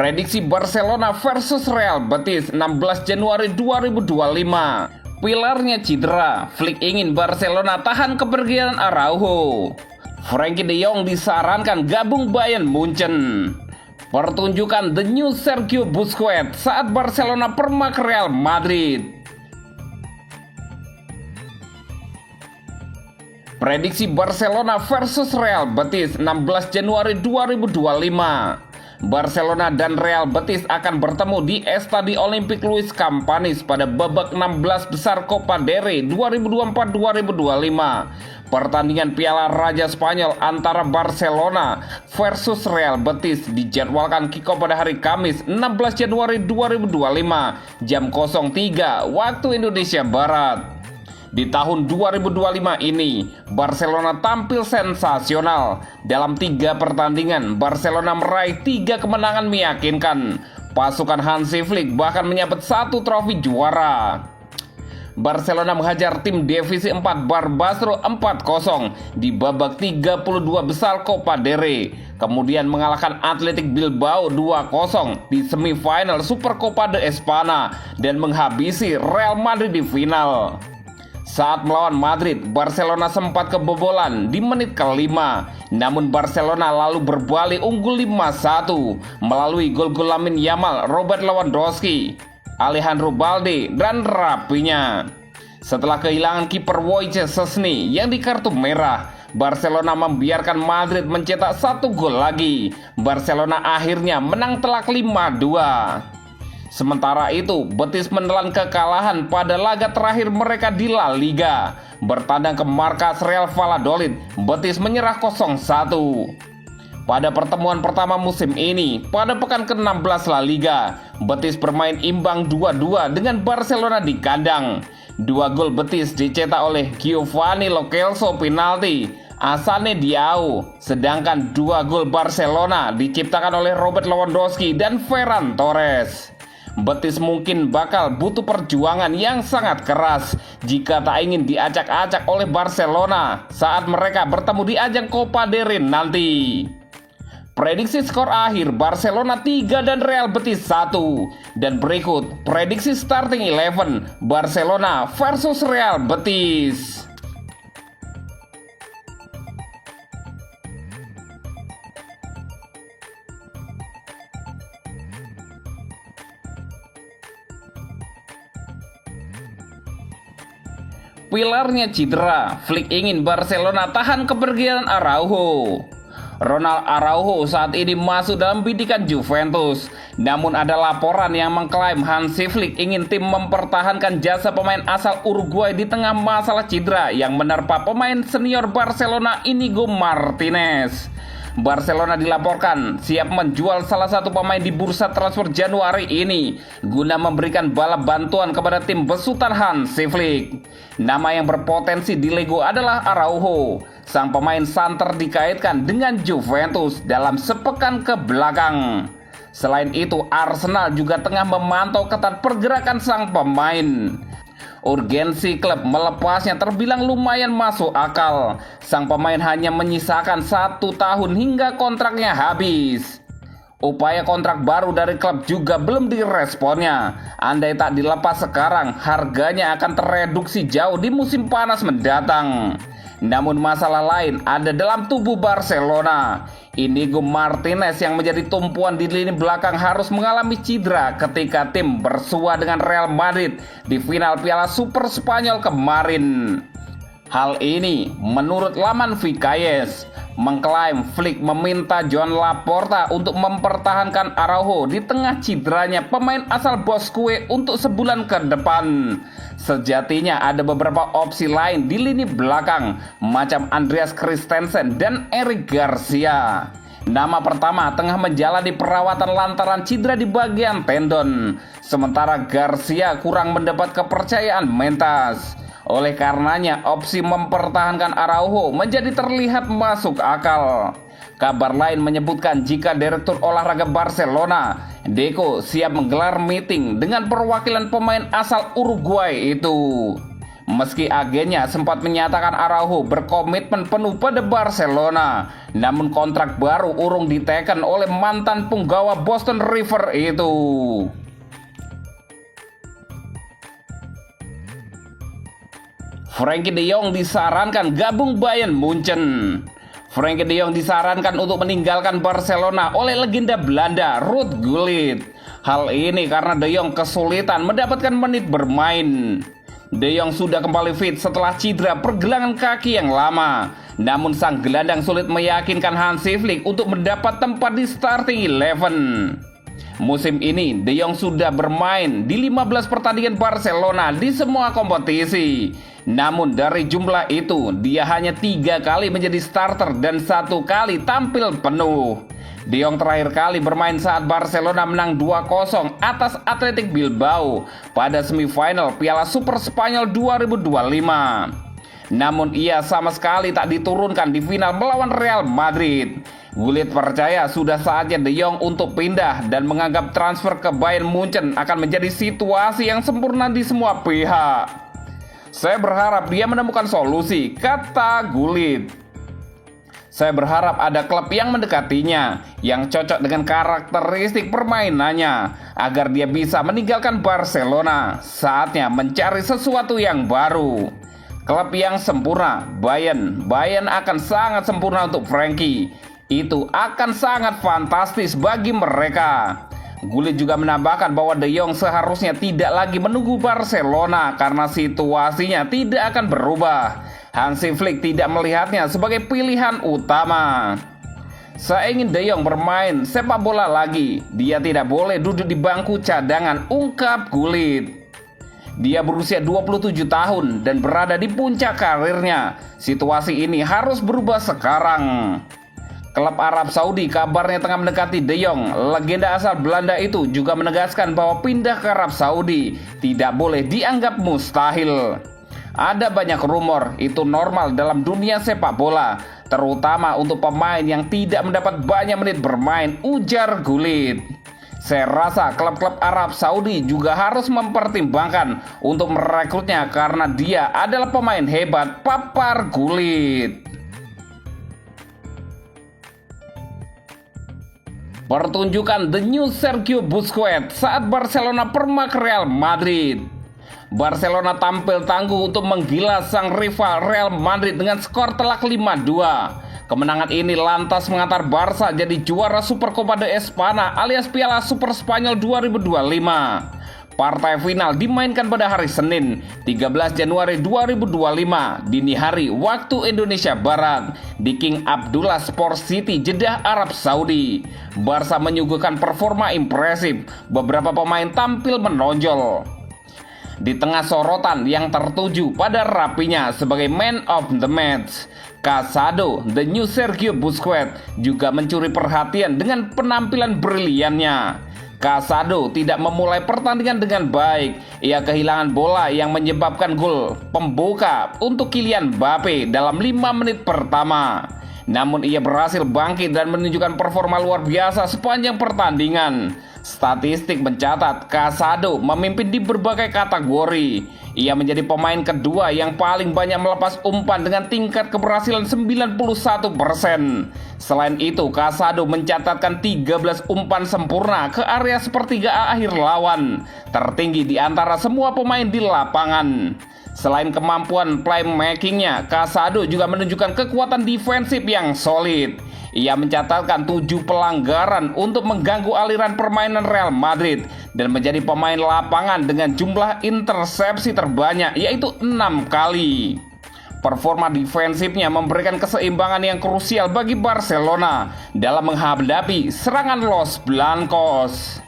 Prediksi Barcelona versus Real Betis 16 Januari 2025. Pilarnya cedera, Flick ingin Barcelona tahan kepergian Araujo. Frenkie de Jong disarankan gabung Bayern Munchen. Pertunjukan The New Sergio Busquets saat Barcelona permak Real Madrid. Prediksi Barcelona versus Real Betis 16 Januari 2025. Barcelona dan Real Betis akan bertemu di Estadi Olympic Luis Companys pada babak 16 besar Copa del Rey 2024-2025. Pertandingan Piala Raja Spanyol antara Barcelona versus Real Betis dijadwalkan kick-off pada hari Kamis 16 Januari 2025 jam 03 waktu Indonesia Barat. Di tahun 2025 ini, Barcelona tampil sensasional. Dalam 3 pertandingan, Barcelona meraih 3 kemenangan meyakinkan. Pasukan Hansi Flick bahkan menyabet 1 trofi juara. Barcelona menghajar tim divisi 4 Barbastro 4-0 di babak 32 besar Copa del Rey. Kemudian mengalahkan Athletic Bilbao 2-0 di semifinal Supercopa de Espanya dan menghabisi Real Madrid di final. Saat melawan Madrid, Barcelona sempat kebobolan di menit ke-5. Namun Barcelona lalu berbalik unggul 5-1 melalui gol-gol Lamine Yamal, Robert Lewandowski, Alejandro Balde, dan Rafinha. Setelah kehilangan kiper Wojciech Szczesny yang di kartu merah, Barcelona membiarkan Madrid mencetak 1 gol lagi. Barcelona akhirnya menang telak 5-2. Sementara itu, Betis menelan kekalahan pada laga terakhir mereka di La Liga. Bertandang ke markas Real Valladolid, Betis menyerah 0-1. Pada pertemuan pertama musim ini, pada pekan ke-16 La Liga, Betis bermain imbang 2-2 dengan Barcelona di kandang. 2 gol Betis dicetak oleh Giovanni Lo Celso penalti, Assane Diao, sedangkan 2 gol Barcelona diciptakan oleh Robert Lewandowski dan Ferran Torres. Betis mungkin bakal butuh perjuangan yang sangat keras jika tak ingin diacak-acak oleh Barcelona saat mereka bertemu di ajang Copa del Rey nanti. Prediksi skor akhir Barcelona 3 dan Real Betis 1. Dan berikut prediksi starting 11 Barcelona versus Real Betis. Pilarnya cedera, Flick ingin Barcelona tahan kepergian Araujo. Ronald Araujo saat ini masuk dalam bidikan Juventus. Namun ada laporan yang mengklaim Hansi Flick ingin tim mempertahankan jasa pemain asal Uruguay di tengah masalah cedera yang menerpa pemain senior Barcelona Inigo Martinez. Barcelona dilaporkan siap menjual salah satu pemain di bursa transfer Januari ini guna memberikan bala bantuan kepada tim besutan Hansi Flick. Nama yang berpotensi dilego adalah Araujo. Sang pemain santer dikaitkan dengan Juventus dalam sepekan ke belakang. Selain itu, Arsenal juga tengah memantau ketat pergerakan sang pemain. Urgensi klub melepasnya terbilang lumayan masuk akal. Sang pemain hanya menyisakan 1 tahun hingga kontraknya habis. Upaya kontrak baru dari klub juga belum diresponnya. Andai tak dilepas sekarang, harganya akan tereduksi jauh di musim panas mendatang. Namun masalah lain ada dalam tubuh Barcelona. Inigo Martinez yang menjadi tumpuan di lini belakang harus mengalami cedera ketika tim bersua dengan Real Madrid di final Piala Super Spanyol kemarin. Hal ini menurut laman Vicaes mengklaim Flick meminta Joan Laporta untuk mempertahankan Araujo di tengah cederanya pemain asal Bosque untuk sebulan ke depan. Sejatinya ada beberapa opsi lain di lini belakang macam Andreas Christensen dan Eric Garcia. Nama pertama tengah menjalani perawatan lantaran cedera di bagian tendon, sementara Garcia kurang mendapat kepercayaan mentas. Oleh karenanya opsi mempertahankan Araujo menjadi terlihat masuk akal. Kabar lain menyebutkan jika Direktur Olahraga Barcelona, Deco, siap menggelar meeting dengan perwakilan pemain asal Uruguay itu. Meski agennya sempat menyatakan Araujo berkomitmen penuh pada Barcelona, namun kontrak baru urung diteken oleh mantan punggawa Boston River itu. Frenkie de Jong disarankan gabung Bayern Munchen. Frenkie de Jong disarankan untuk meninggalkan Barcelona oleh legenda Belanda Ruud Gullit. Hal ini karena de Jong kesulitan mendapatkan menit bermain. De Jong sudah kembali fit setelah cedera pergelangan kaki yang lama. Namun sang gelandang sulit meyakinkan Hansi Flick untuk mendapat tempat di starting 11. Musim ini De Jong sudah bermain di 15 pertandingan Barcelona di semua kompetisi. Namun dari jumlah itu dia hanya 3 kali menjadi starter dan 1 kali tampil penuh. De Jong terakhir kali bermain saat Barcelona menang 2-0 atas Athletic Bilbao pada semifinal Piala Super Spanyol 2025. Namun ia sama sekali tak diturunkan di final melawan Real Madrid. Gullit percaya sudah saatnya De Jong untuk pindah dan menganggap transfer ke Bayern Munchen akan menjadi situasi yang sempurna di semua pihak. Saya berharap dia menemukan solusi, kata Gullit. Saya berharap ada klub yang mendekatinya, yang cocok dengan karakteristik permainannya, agar dia bisa meninggalkan Barcelona. Saatnya mencari sesuatu yang baru. Klub yang sempurna, Bayern akan sangat sempurna untuk Frenkie. Itu akan sangat fantastis bagi mereka. Gullit juga menambahkan bahwa De Jong seharusnya tidak lagi menunggu Barcelona karena situasinya tidak akan berubah. Hansi Flick tidak melihatnya sebagai pilihan utama. Saya ingin De Jong bermain sepak bola lagi. Dia tidak boleh duduk di bangku cadangan, ungkap Gullit. Dia berusia 27 tahun dan berada di puncak karirnya. Situasi ini harus berubah sekarang. Klub Arab Saudi kabarnya tengah mendekati De Jong. Legenda asal Belanda itu juga menegaskan bahwa pindah ke Arab Saudi tidak boleh dianggap mustahil. Ada banyak rumor, itu normal dalam dunia sepak bola, terutama untuk pemain yang tidak mendapat banyak menit bermain, ujar Gullit. Saya rasa klub-klub Arab Saudi juga harus mempertimbangkan untuk merekrutnya karena dia adalah pemain hebat, papar Gullit. Pertunjukan The New Sergio Busquets saat Barcelona permak Real Madrid. Barcelona tampil tangguh untuk menggilas sang rival Real Madrid dengan skor telak 5-2. Kemenangan ini lantas mengantar Barca jadi juara Supercopa de Espana alias Piala Super Spanyol 2025. Partai final dimainkan pada hari Senin, 13 Januari 2025, dini hari waktu Indonesia Barat, di King Abdullah Sports City, Jeddah, Arab Saudi. Barca menyuguhkan performa impresif, beberapa pemain tampil menonjol. Di tengah sorotan yang tertuju pada rapinya sebagai man of the match, Casado, the new Sergio Busquets, juga mencuri perhatian dengan penampilan briliannya. Casado tidak memulai pertandingan dengan baik. Ia kehilangan bola yang menyebabkan gol pembuka untuk Kylian Mbappe dalam 5 menit pertama. Namun ia berhasil bangkit dan menunjukkan performa luar biasa sepanjang pertandingan. Statistik mencatat Casado memimpin di berbagai kategori. Ia menjadi pemain kedua yang paling banyak melepas umpan dengan tingkat keberhasilan 91%. Selain itu, Casado mencatatkan 13 umpan sempurna ke area sepertiga akhir lawan, tertinggi di antara semua pemain di lapangan. Selain kemampuan playmakingnya, Casado juga menunjukkan kekuatan defensif yang solid. Ia mencatatkan 7 pelanggaran untuk mengganggu aliran permainan Real Madrid dan menjadi pemain lapangan dengan jumlah intersepsi terbanyak, yaitu 6 kali. Performa defensifnya memberikan keseimbangan yang krusial bagi Barcelona dalam menghadapi serangan Los Blancos.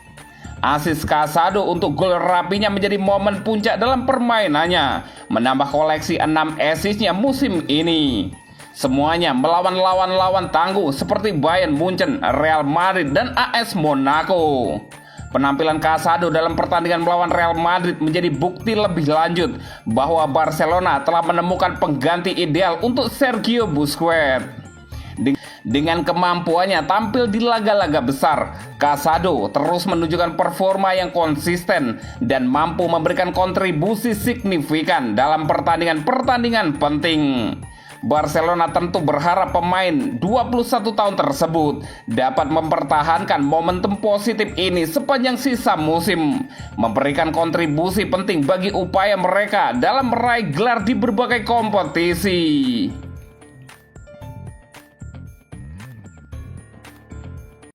Asis Casado untuk gol rapinya menjadi momen puncak dalam permainannya, menambah koleksi 6 assist-nya musim ini. Semuanya melawan lawan-lawan tangguh seperti Bayern Munchen, Real Madrid, dan AS Monaco. Penampilan Casado dalam pertandingan melawan Real Madrid menjadi bukti lebih lanjut bahwa Barcelona telah menemukan pengganti ideal untuk Sergio Busquets. Dengan kemampuannya tampil di laga-laga besar, Casado terus menunjukkan performa yang konsisten dan mampu memberikan kontribusi signifikan dalam pertandingan-pertandingan penting. Barcelona tentu berharap pemain 21 tahun tersebut dapat mempertahankan momentum positif ini sepanjang sisa musim, memberikan kontribusi penting bagi upaya mereka dalam meraih gelar di berbagai kompetisi.